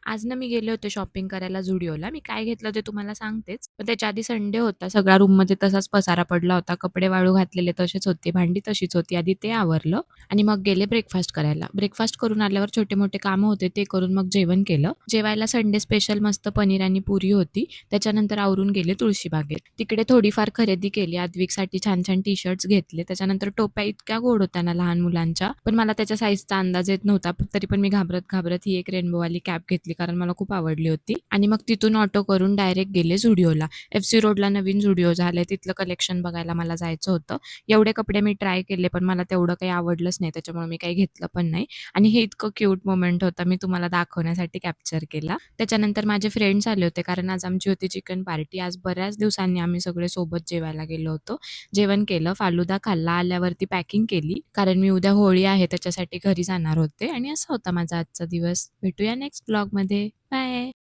आज ना मी गेले होते शॉपिंग करायला Zudio मी काय घेतलं ते तुम्हाला सांगतेच. पण त्याच्या आधी संडे होता. सगळा रूममध्ये तसाच पसारा पडला होता. कपडे वाळू घातलेले तसेच होते. भांडी तशीच होती. आधी ते आवरलं आणि मग गेले ब्रेकफास्ट करायला. ब्रेकफास्ट करून आल्यावर छोटे-मोठे कामं होते ते करून मग जेवण केलं. जेवायला संडे स्पेशल मस्त पनीर आणि पुरी होती. त्याच्यानंतर आवरून गेले तुळशीबागेत. तिकडे थोडीफार खरेदी केली. अद्विकसाठी छान-छान टी-शर्ट्स घेतले. त्याच्यानंतर टोप्या इतक्या गोड होत्या ना लहान मुलांच्या. पण मला त्याच्या साईजचा अंदाज येत नव्हता. तरी पण मी घाबरत-घाबरत ही एक रेनबोवाली कॅप घेतली कारण मला खूप आवडली होती आणि मग तिथून ऑटो करून डायरेक्ट गेले Zudio FC रोडला नवीन Zudio झालंय. तिथलं कलेक्शन बघायला मला जायचं होतं. एवढे कपडे मी ट्राय केले, पण मला तेवढं काही आवडलंच नाही. त्याच्यामुळे मी काही घेतलं पण नाही आणि हे इतकं क्यूट मोमेंट होतं. मी तुम्हाला दाखवण्यासाठी कॅप्चर केला. त्याच्यानंतर माझे फ्रेंड्स आले होते कारण आज आमची होती चिकन पार्टी. आज बऱ्याच दिवसांनी आम्ही सगळे सोबत जेवायला गेलो होतो. जेवण केलं, फालुदा खाल्ला, आल्यावरती पॅकिंग केली कारण मी उद्या होळी आहे त्याच्यासाठी घरी जाणार होते आणि असा होता माझा आजचा दिवस. भेटूया नेक्स्ट ब्लॉगमध्ये. बाय.